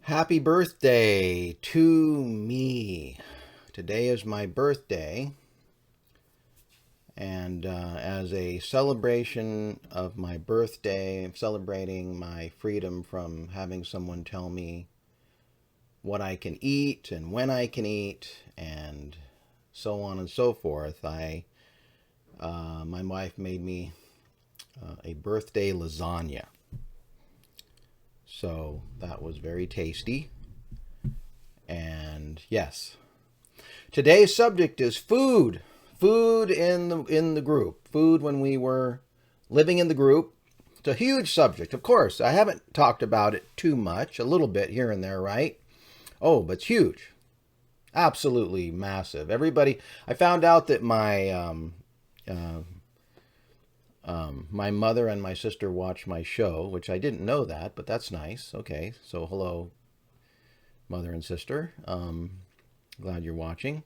Happy birthday to me. Today is my birthday, and as a celebration of my birthday, celebrating my freedom from having someone tell me what I can eat and when I can eat, and so on and so forth, my wife made me a birthday lasagna. So that was very tasty. And yes, today's subject is food. Food in the group. Food when we were living in the group. It's a huge subject, of course. I haven't talked about it too much, a little bit here and there, right? Oh, but it's huge. Absolutely massive. Everybody, I found out that my mother and my sister watch my show, which I didn't know that, but that's nice. Okay, so hello, mother and sister. Glad you're watching.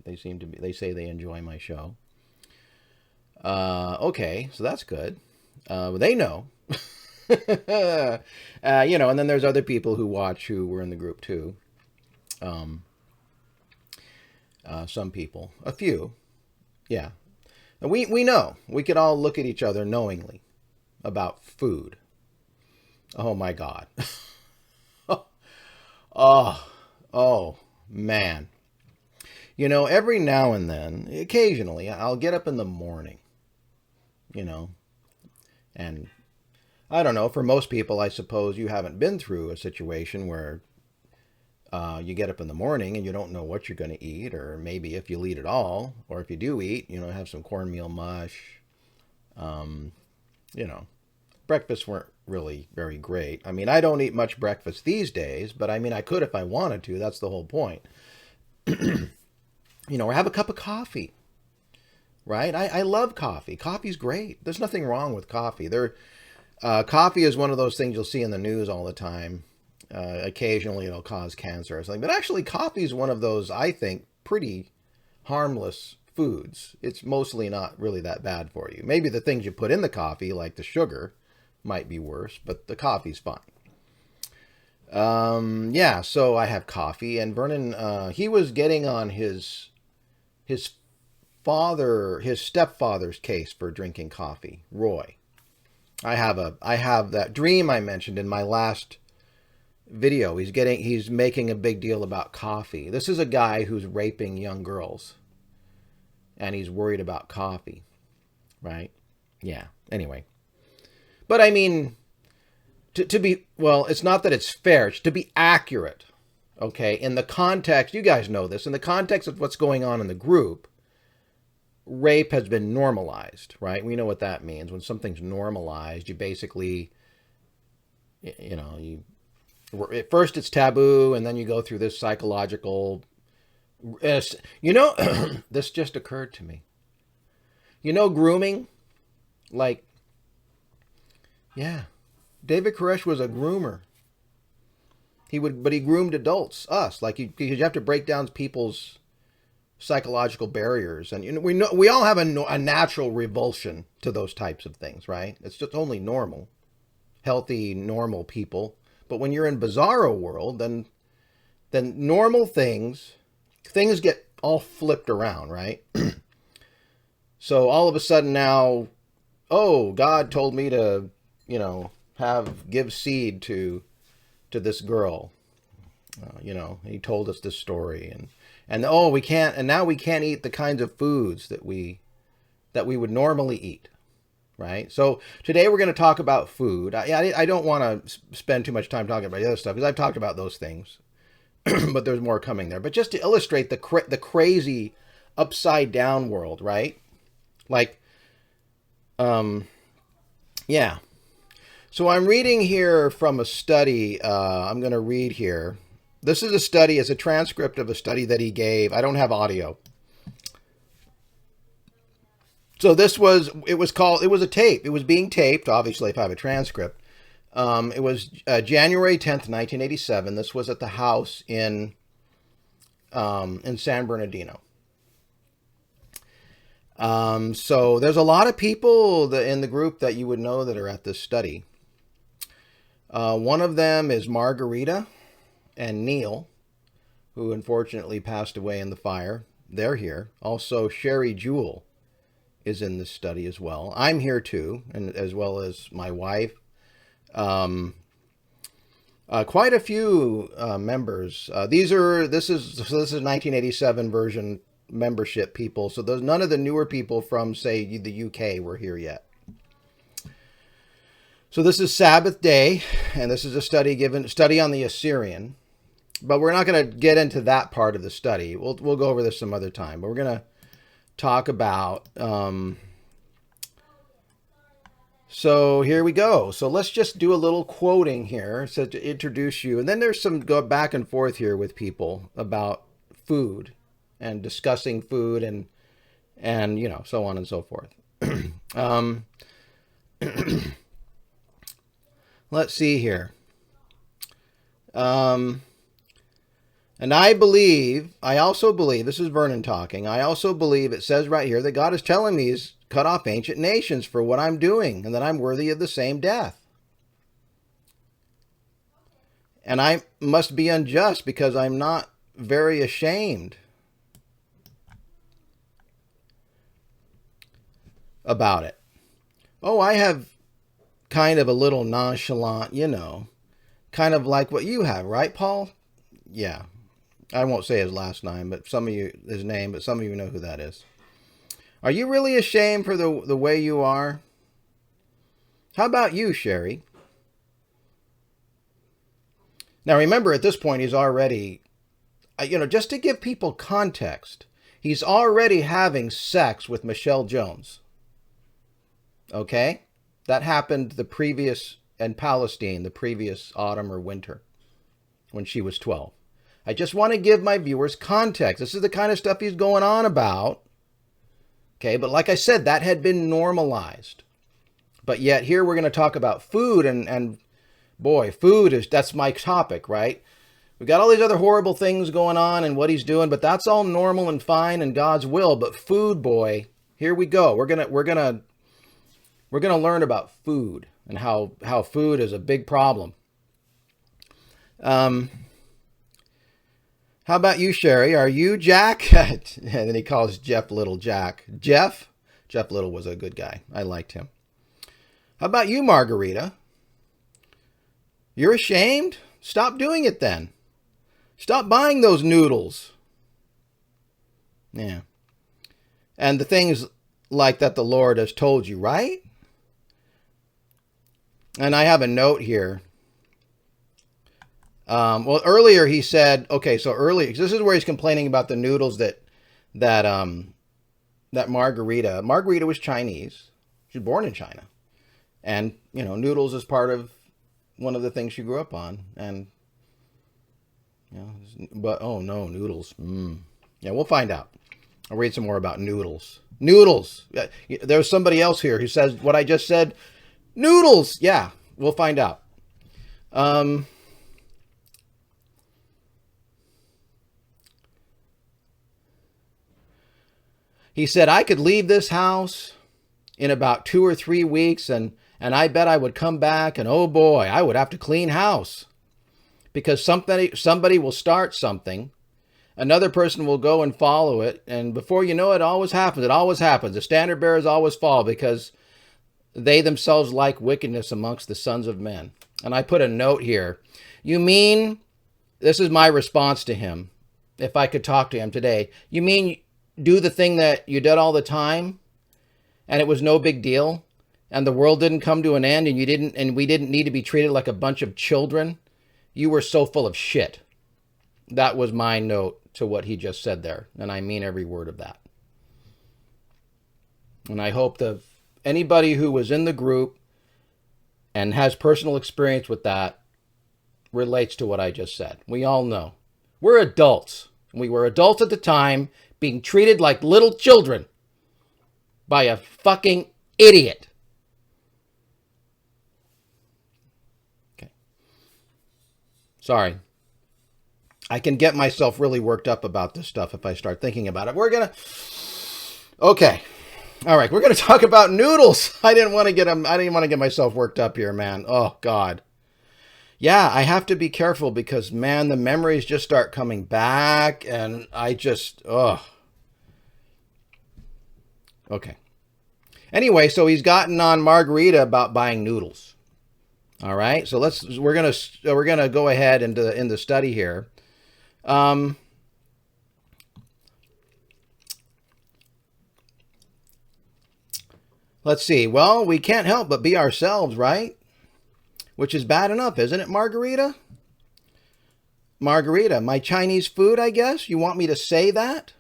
They seem to be. They say they enjoy my show. Okay, so that's good. They know. And then there's other people who watch who were in the group too. Some people, a few, yeah. And we know. We could all look at each other knowingly about food. Oh my God. oh, oh man. Every now and then, occasionally, I'll get up in the morning, and I don't know, for most people, I suppose you haven't been through a situation where you get up in the morning and you don't know what you're going to eat, or maybe if you'll eat at all, or if you do eat, have some cornmeal mush. Um, Breakfasts weren't really very great. I mean, I don't eat much breakfast these days, but I mean, I could if I wanted to. That's the whole point. Or have a cup of coffee, right? I love coffee. Coffee's great. There's nothing wrong with coffee. Coffee is one of those things you'll see in the news all the time. Occasionally it'll cause cancer or something. But actually, coffee is one of those, I think, pretty harmless foods. It's mostly not really that bad for you. Maybe the things you put in the coffee, like the sugar, might be worse, but the coffee's fine. Yeah, so I have coffee, and Vernon, he was getting on his stepfather's case for drinking coffee, Roy. I have that dream I mentioned in my last video. He's making a big deal about coffee. This is a guy who's raping young girls, and he's worried about coffee, right? Yeah. Anyway, but I mean, to be, well, it's not that it's fair. It's to be accurate. Okay, in the context, you guys know this, in the context of what's going on in the group, rape has been normalized, right? We know what that means. When something's normalized, you basically, at first it's taboo, and then you go through this psychological, this just occurred to me. Grooming, like, yeah, David Koresh was a groomer. But he groomed adults, us, like you have to break down people's psychological barriers, and we all have a natural revulsion to those types of things, right? It's just only normal, healthy, normal people. But when you're in bizarro world, then normal things get all flipped around, right? So all of a sudden now, oh, God told me to, give seed to this girl. He told us this story, and oh, we can't, and now we can't eat the kinds of foods that we would normally eat, right? So today we're going to talk about food. I don't want to spend too much time talking about the other stuff because I've talked about those things, but there's more coming there. But just to illustrate the crazy upside down world, right? Like, yeah. So I'm reading here from a study. I'm going to read here. This is a study. It's a transcript of a study that he gave. I don't have audio. So it was a tape. It was being taped, obviously, if I have a transcript. It was January 10th, 1987. This was at the house in San Bernardino. So there's a lot of people in the group that you would know that are at this study. One of them is Margarita. and Neil, who unfortunately passed away in the fire. They're here. Also, Sherry Jewell is in this study as well. I'm here too, and as well as my wife. Quite a few members. This is 1987 version membership people. So there's none of the newer people from, say, the UK were here yet. So this is Sabbath day, and this is a study on the Assyrian. But we're not going to get into that part of the study. We'll go over this some other time. But we're going to talk about. So here we go. So let's just do a little quoting here, so to introduce you, and then there's some go back and forth here with people about food and discussing food and so on and so forth. Let's see here. And I also believe, this is Vernon talking, I also believe it says right here that God is telling me he's cut off ancient nations for what I'm doing and that I'm worthy of the same death. And I must be unjust because I'm not very ashamed about it. Oh, I have kind of a little nonchalant, kind of like what you have, right, Paul? Yeah. I won't say his last name, but his name, but some of you know who that is. Are you really ashamed for the way you are? How about you, Sherry? Now remember, at this point, he's already, just to give people context, he's already having sex with Michelle Jones. Okay? That happened in Palestine, the previous autumn or winter, when she was 12. I just want to give my viewers context. This is the kind of stuff he's going on about. Okay, but like I said, that had been normalized. But yet here we're going to talk about food, and boy, that's my topic, right? We got all these other horrible things going on and what he's doing, but that's all normal and fine and God's will. But food, boy, here we go. We're gonna learn about food and how food is a big problem. How about you, Sherry? Are you Jack? And then he calls Jeff Little Jack. Jeff Little was a good guy. I liked him. How about you, Margarita? You're ashamed? Stop doing it then. Stop buying those noodles. Yeah. And the things like that the Lord has told you, right? And I have a note here. Well, earlier he said, this is where he's complaining about the noodles that Margarita was Chinese. She was born in China. And, noodles is part of one of the things she grew up on. And, noodles. Yeah, we'll find out. I'll read some more about noodles. Noodles. There's somebody else here who says what I just said. Noodles. Yeah, we'll find out. He said, I could leave this house in about 2 or 3 weeks and I bet I would come back and oh boy, I would have to clean house because somebody will start something. Another person will go and follow it. And before you know it, it always happens. It always happens. The standard bearers always fall because they themselves like wickedness amongst the sons of men. And I put a note here. You mean, this is my response to him. If I could talk to him today, you mean do the thing that you did all the time and it was no big deal and the world didn't come to an end and we didn't need to be treated like a bunch of children? You were so full of shit. That was my note to what he just said there. And I mean every word of that. And I hope that anybody who was in the group and has personal experience with that relates to what I just said. We all know. We're adults. We were adults at the time being treated like little children by a fucking idiot. Okay. Sorry. I can get myself really worked up about this stuff if I start thinking about it. Okay. All right, we're going to talk about noodles. I didn't want to get myself worked up here, man. Oh God. Yeah, I have to be careful because, man, the memories just start coming back and I just, ugh. Okay. Anyway, so he's gotten on Margarita about buying noodles. All right. So we're gonna go ahead into in the study here. Um, let's see. Well, we can't help but be ourselves, right? Which is bad enough, isn't it, Margarita? Margarita, my Chinese food, I guess? You want me to say that?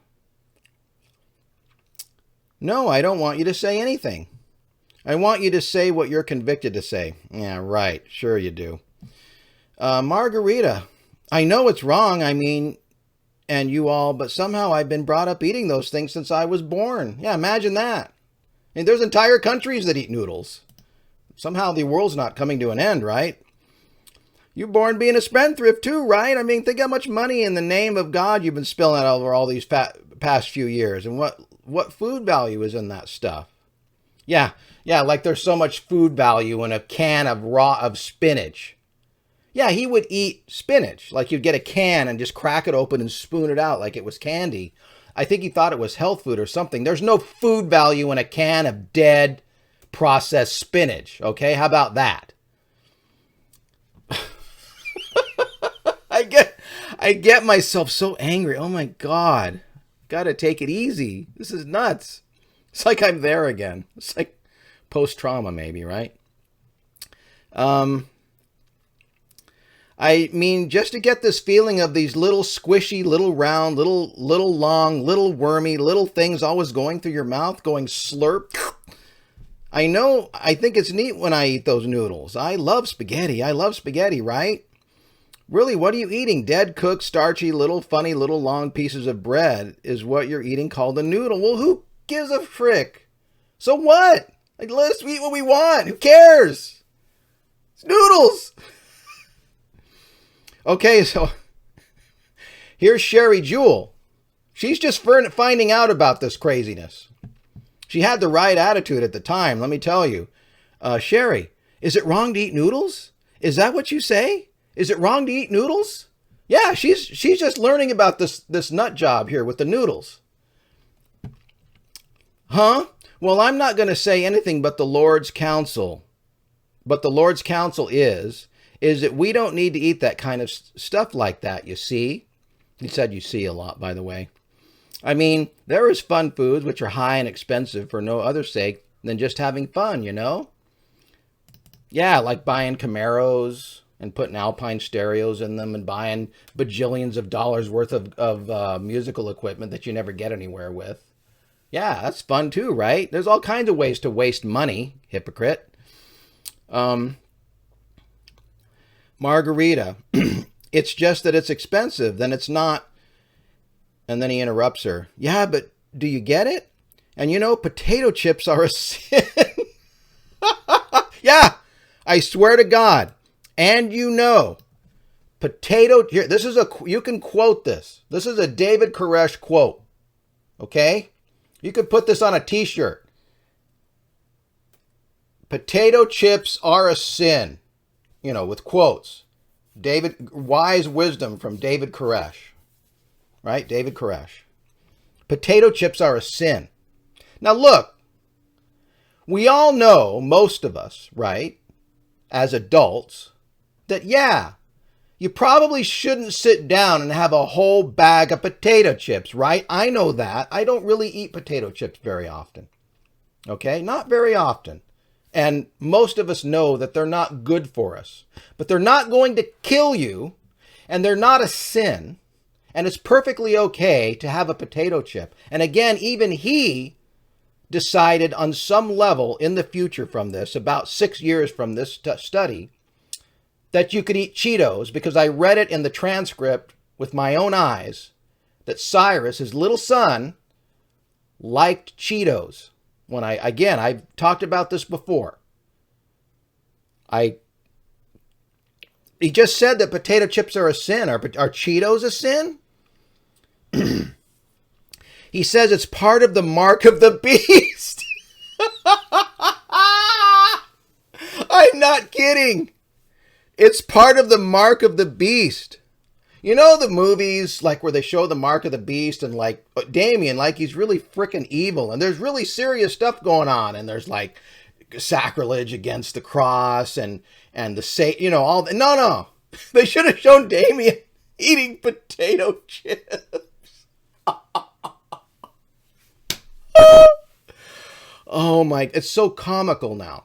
No, I don't want you to say anything. I want you to say what you're convicted to say. Yeah, right. Sure you do. Margarita, I know it's wrong, I mean, and you all, but somehow I've been brought up eating those things since I was born. Yeah, imagine that. And there's entire countries that eat noodles. Somehow the world's not coming to an end, right? You're born being a spendthrift too, right? I mean, think how much money in the name of God you've been spilling out over all these past few years. And what food value is in that stuff? Yeah, like there's so much food value in a can of spinach. Yeah, he would eat spinach. Like you'd get a can and just crack it open and spoon it out like it was candy. I think he thought it was health food or something. There's no food value in a can of dead processed spinach. Okay, how about that? I get myself so angry. Oh my God. Gotta take it easy. This is nuts. It's like I'm there again. It's like post-trauma maybe, right? I mean, just to get this feeling of these little squishy, little round, little long, little wormy, little things always going through your mouth, going slurp. I think it's neat when I eat those noodles. I love spaghetti, right? Really, what are you eating? Dead, cooked, starchy, little funny, little long pieces of bread is what you're eating called a noodle. Well, who gives a frick? So what? Like, let's eat what we want. Who cares? It's noodles. Okay, so here's Sherry Jewel. She's just finding out about this craziness. She had the right attitude at the time, let me tell you. Sherry, is it wrong to eat noodles? Is that what you say? Is it wrong to eat noodles? Yeah, she's just learning about this nut job here with the noodles. Huh? Well, I'm not going to say anything but the Lord's counsel. But the Lord's counsel is that we don't need to eat that kind of stuff like that, you see? He said you see a lot, by the way. I mean, there is fun foods which are high and expensive for no other sake than just having fun, you know? Yeah, like buying Camaros and putting Alpine stereos in them and buying bajillions of dollars worth of musical equipment that you never get anywhere with. Yeah, that's fun too, right? There's all kinds of ways to waste money, hypocrite. Margarita, it's just that it's expensive, then it's not. And then he interrupts her. Yeah, but do you get it? And you know, potato chips are a sin. Yeah, I swear to God. And you know, here, you can quote this. This is a David Koresh quote. Okay? You could put this on a t-shirt. Potato chips are a sin. You know, with quotes. Wise wisdom from David Koresh. Right? David Koresh. Potato chips are a sin. Now look, we all know, most of us, right, as adults, that yeah, you probably shouldn't sit down and have a whole bag of potato chips, right? I know that. I don't really eat potato chips very often. Okay? Not very often. And most of us know that they're not good for us. But they're not going to kill you, and they're not a sin. And it's perfectly okay to have a potato chip. And again, even he decided on some level in the future from this, about 6 years from this study, that you could eat Cheetos, because I read it in the transcript with my own eyes, that Cyrus, his little son, liked Cheetos. I've talked about this before. He just said that potato chips are a sin. Are Cheetos a sin? He says it's part of the mark of the beast. I'm not kidding. It's part of the mark of the beast. You know the movies like where they show the mark of the beast and like Damien, like he's really freaking evil and there's really serious stuff going on and there's like sacrilege against the cross and all the, no. They should have shown Damien eating potato chips. Oh my, it's so comical now.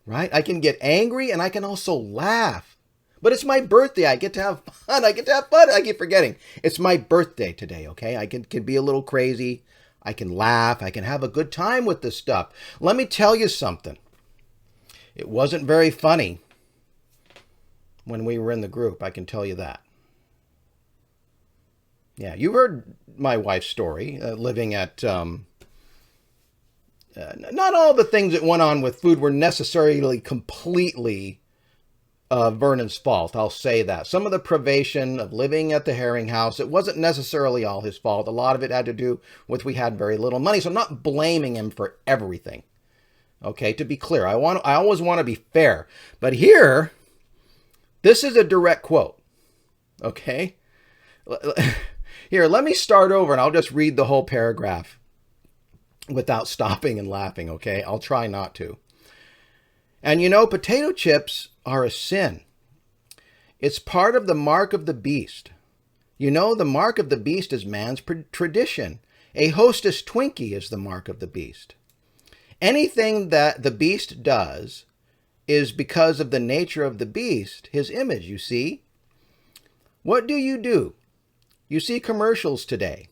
Right? I can get angry and I can also laugh. But it's my birthday. I get to have fun. I keep forgetting. It's my birthday today, okay? I can be a little crazy. I can laugh. I can have a good time with this stuff. Let me tell you something. It wasn't very funny when we were in the group. I can tell you that. Yeah, you heard my wife's story, living at... not all the things that went on with food were necessarily completely Vernon's fault. I'll say that. Some of the privation of living at the Herring House, it wasn't necessarily all his fault. A lot of it had to do with we had very little money. So I'm not blaming him for everything. Okay, to be clear, I always want to be fair. But here, this is a direct quote. Okay? Here, let me start over and I'll just read the whole paragraph without stopping and laughing, okay? I'll try not to. And you know, potato chips are a sin. It's part of the mark of the beast. You know, the mark of the beast is man's tradition. A Hostess Twinkie is the mark of the beast. Anything that the beast does is because of the nature of the beast, his image, you see. What do? You see commercials today.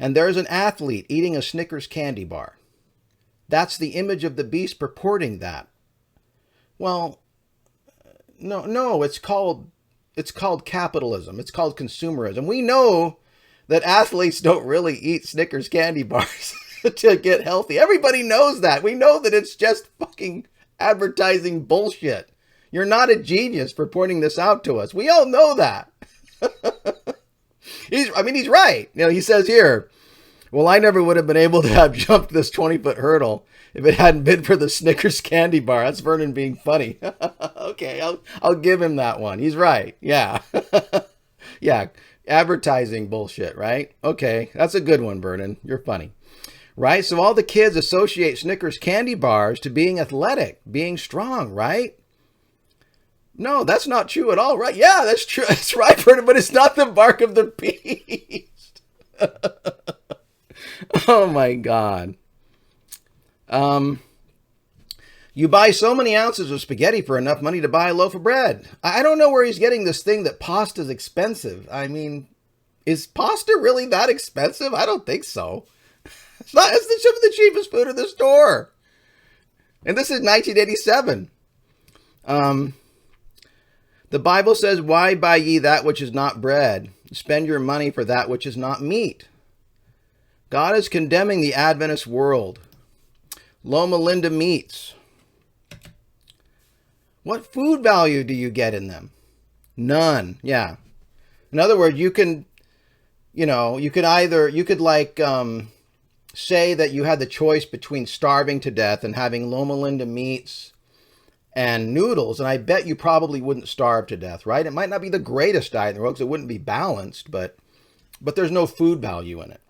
And there's an athlete eating a Snickers candy bar. That's the image of the beast purporting that. Well, no, it's called capitalism. It's called consumerism. We know that athletes don't really eat Snickers candy bars to get healthy. Everybody knows that. We know that it's just fucking advertising bullshit. You're not a genius for pointing this out to us. We all know that. He's right. You know, he says here, well, I never would have been able to have jumped this 20-foot hurdle if it hadn't been for the Snickers candy bar. That's Vernon being funny. Okay, I'll give him that one. He's right. Yeah. Yeah, advertising bullshit, right? Okay, that's a good one, Vernon. You're funny. Right? So all the kids associate Snickers candy bars to being athletic, being strong, right? No, that's not true at all, right? Yeah, that's true. That's right, Vernon, but it's not the mark of the beast. Oh, my God. You buy so many ounces of spaghetti for enough money to buy a loaf of bread. I don't know where he's getting this thing that pasta's expensive. I mean, is pasta really that expensive? I don't think so. It's not. It's some of the cheapest food in the store. And this is 1987. The Bible says, why buy ye that which is not bread? Spend your money for that which is not meat. God is condemning the Adventist world. Loma Linda meats. What food value do you get in them? None. Yeah. In other words, you could say that you had the choice between starving to death and having Loma Linda meats and noodles, and I bet you probably wouldn't starve to death, right? It might not be the greatest diet in the world because it wouldn't be balanced, but there's no food value in it.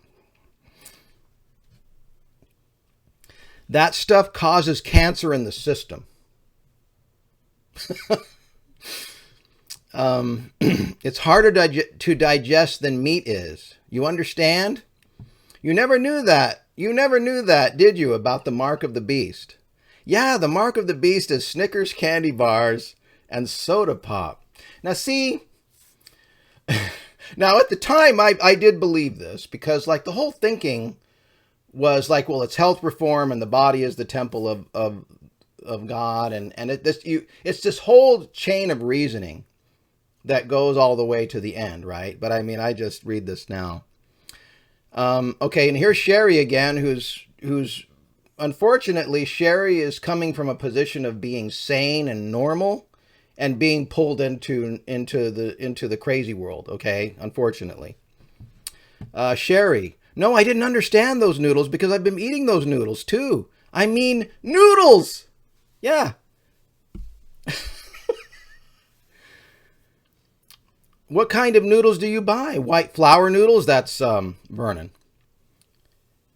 That stuff causes cancer in the system. It's harder to digest than meat is. You understand? You never knew that. You never knew that, did you, about the mark of the beast? Yeah, the mark of the beast is Snickers candy bars and soda pop. Now, see, now at the time, I did believe this because, like, the whole thinking was like, well, it's health reform and the body is the temple of God, and it's this whole chain of reasoning that goes all the way to the end, right? But I mean, I just read this now. Okay, and here's Sherry again, who's unfortunately, Sherry is coming from a position of being sane and normal and being pulled into the crazy world, okay? Unfortunately. Sherry, no, I didn't understand those noodles because I've been eating those noodles too. I mean, noodles! Yeah. What kind of noodles do you buy? White flour noodles? That's Vernon.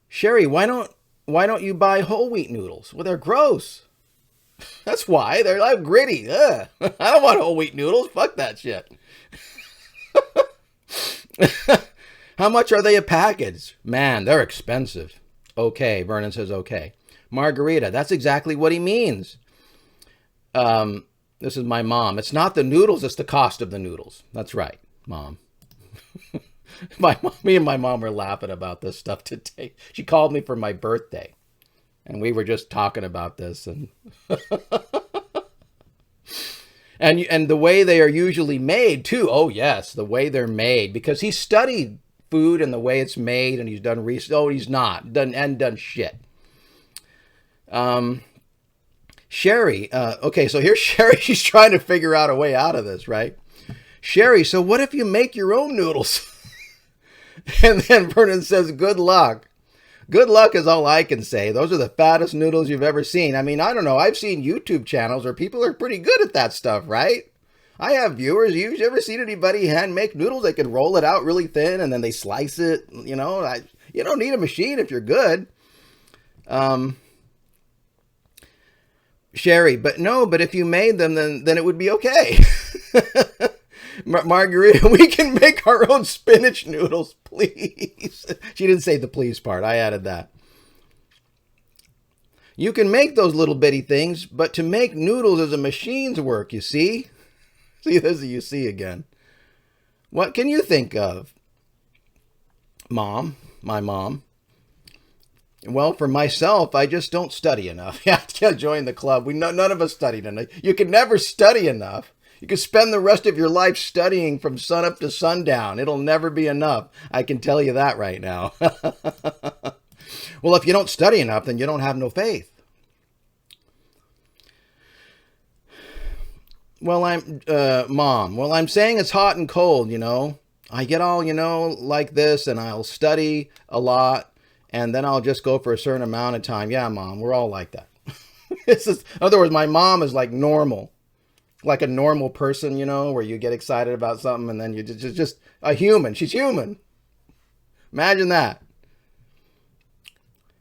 Sherry, why don't you buy whole wheat noodles? Well, they're gross. That's why they're like gritty. Ugh. I don't want whole wheat noodles. Fuck that shit. How much are they a package? Man, they're expensive. Okay, Vernon says okay. Margarita, that's exactly what he means. This is my mom. It's not the noodles, it's the cost of the noodles. That's right, Mom. Me and my mom were laughing about this stuff today. She called me for my birthday, and we were just talking about this, and and the way they are usually made too. Oh yes, the way they're made, because he studied food and the way it's made, and he's done research. Oh, he's not done shit. Sherry, okay, so here's Sherry. She's trying to figure out a way out of this, right? Sherry, so what if you make your own noodles? And then Vernon says, good luck. Good luck is all I can say. Those are the fattest noodles you've ever seen. I mean, I don't know. I've seen YouTube channels where people are pretty good at that stuff, right? I have viewers. You've ever seen anybody hand make noodles? They can roll it out really thin and then they slice it. You know, you don't need a machine if you're good. Sherry, but if you made them, then it would be okay. Margarita, we can make our own spinach noodles, please. She didn't say the please part. I added that. You can make those little bitty things, but to make noodles is a machine's work, you see? See, there's a you see again. What can you think of? Mom, my mom. Well, for myself, I just don't study enough. Yeah, I can't join the club. None of us studied enough. You can never study enough. You can spend the rest of your life studying from sunup to sundown. It'll never be enough. I can tell you that right now. Well, if you don't study enough, then you don't have no faith. Well, Mom, I'm saying it's hot and cold, you know. I get all, like this, and I'll study a lot, and then I'll just go for a certain amount of time. Yeah, Mom, we're all like that. In other words, my mom is like normal. Like a normal person, where you get excited about something and then you're just a human. She's human. Imagine that.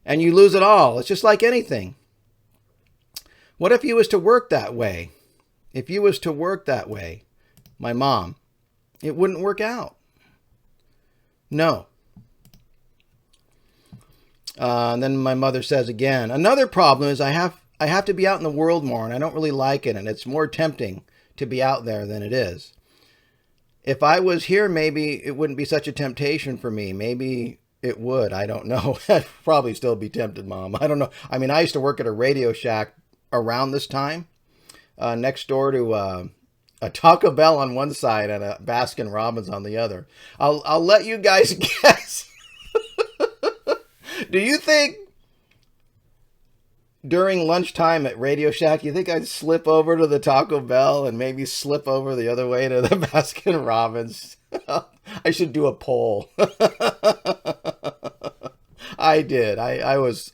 And you lose it all. It's just like anything. What if you was to work that way? If you was to work that way, my mom, it wouldn't work out. No. And then my mother says again, another problem is I have to be out in the world more, and I don't really like it, and it's more tempting to be out there than it is. If I was here, maybe it wouldn't be such a temptation for me. Maybe it would. I don't know. I'd probably still be tempted, Mom. I don't know. I mean, I used to work at a Radio Shack around this time, next door to a Taco Bell on one side and a Baskin Robbins on the other. I'll let you guys guess. Do you think during lunchtime at Radio Shack, you think I'd slip over to the Taco Bell and maybe slip over the other way to the Baskin Robbins? I should do a poll. I did. I was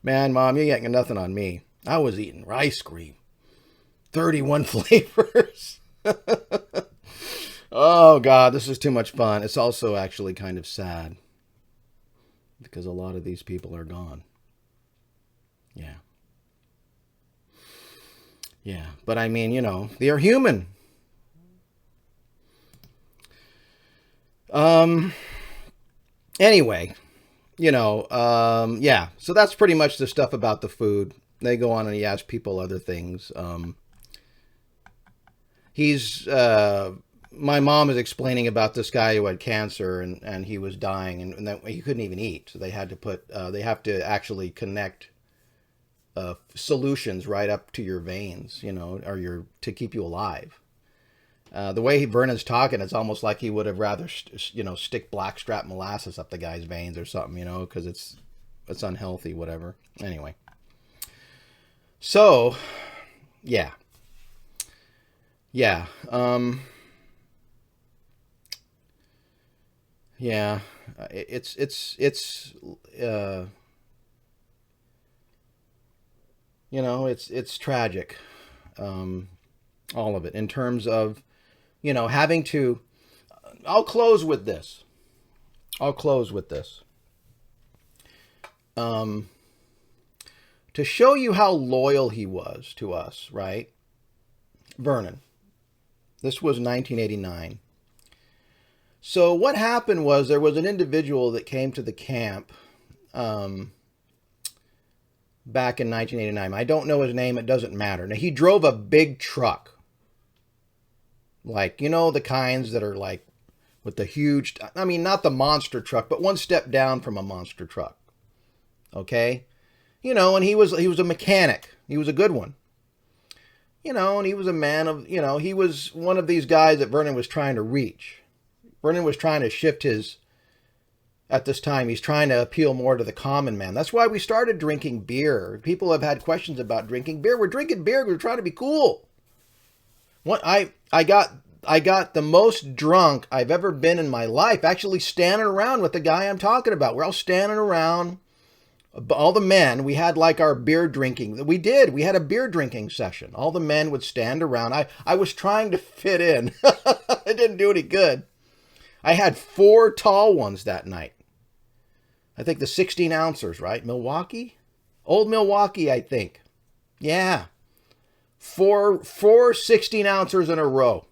man, Mom, you ain't getting nothing on me. I was eating ice cream. 31 flavors. Oh, God, this is too much fun. It's also actually kind of sad because a lot of these people are gone. Yeah. Yeah. But I mean, they are human. Anyway, yeah. So that's pretty much the stuff about the food. They go on and he asks people other things. My mom is explaining about this guy who had cancer and he was dying and that he couldn't even eat. So they had to they have to actually connect solutions right up to your veins, or to keep you alive. The way Vernon's talking, it's almost like he would have rather, stick blackstrap molasses up the guy's veins or something, because it's unhealthy, whatever. Anyway. So, yeah. Yeah. Yeah. It's tragic, all of it, in terms of having to. I'll close with this. I'll close with this. To show you how loyal he was to us, right? Vernon. This was 1989. So what happened was there was an individual that came to the camp back in 1989. I don't know his name. It doesn't matter. Now, he drove a big truck. Like, the kinds that are like with the huge, I mean, not the monster truck, but one step down from a monster truck. Okay? And he was a mechanic. He was a good one. And he was a man of, he was one of these guys that Vernon was trying to reach. Vernon was trying to shift at this time, he's trying to appeal more to the common man. That's why we started drinking beer. People have had questions about drinking beer. We're drinking beer. We're trying to be cool. I got the most drunk I've ever been in my life, actually standing around with the guy I'm talking about. We're all standing around, all the men. We had like our beer drinking. We had a beer drinking session. All the men would stand around. I was trying to fit in. It didn't do any good. I had 4 tall ones that night. I think the 16 ounces, right? Milwaukee? Old Milwaukee, I think. Yeah. 4 16 ounces in a row.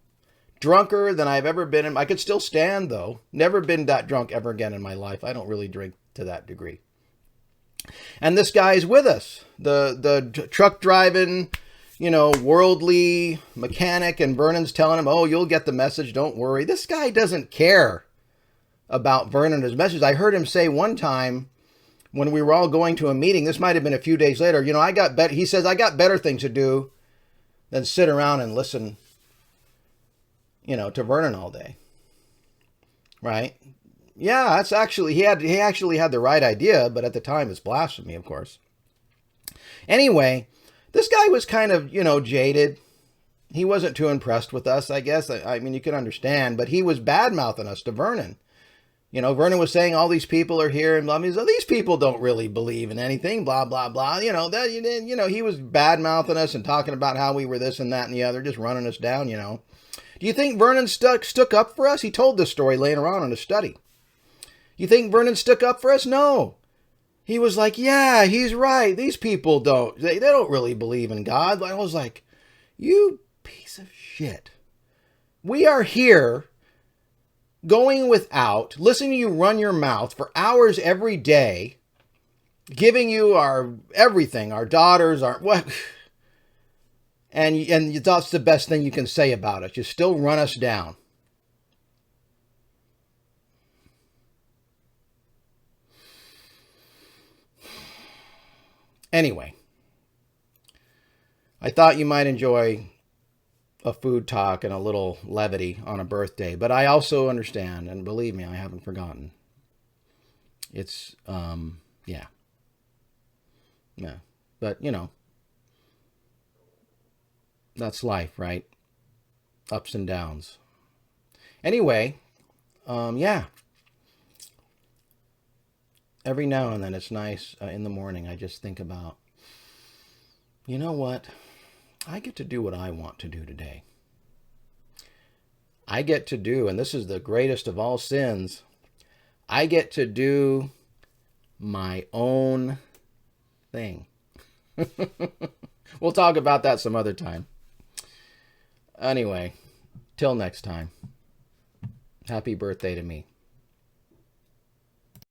Drunker than I've ever been. I could still stand, though. Never been that drunk ever again in my life. I don't really drink to that degree. And this guy's with us. The truck driving, worldly mechanic, and Vernon's telling him, oh, you'll get the message, don't worry. This guy doesn't care about Vernon and his message. I heard him say one time when we were all going to a meeting, this might have been a few days later, he says, I got better things to do than sit around and listen, to Vernon all day. Right? Yeah, that's actually, he actually had the right idea, but at the time it's blasphemy, of course. Anyway, this guy was kind of, jaded. He wasn't too impressed with us, I guess. I mean, you can understand, but he was bad-mouthing us to Vernon. Vernon was saying all these people are here, and blah, blah, blah. These people don't really believe in anything, blah, blah, blah. He was bad-mouthing us and talking about how we were this and that and the other, just running us down, Do you think Vernon stuck up for us? He told this story laying around in his study. You think Vernon stuck up for us? No. He was like, yeah, he's right. These people they don't really believe in God. I was like, you piece of shit. We are here going without, listening to you run your mouth for hours every day, giving you our everything, our daughters, our what, and that's the best thing you can say about us. You still run us down. Anyway, I thought you might enjoy a food talk and a little levity on a birthday, but I also understand, and believe me, I haven't forgotten. It's, yeah. But, that's life, right? Ups and downs. Anyway, yeah. Every now and then it's nice in the morning. I just think about, you know what? I get to do what I want to do today. I get to do, and this is the greatest of all sins, I get to do my own thing. We'll talk about that some other time. Anyway, till next time. Happy birthday to me.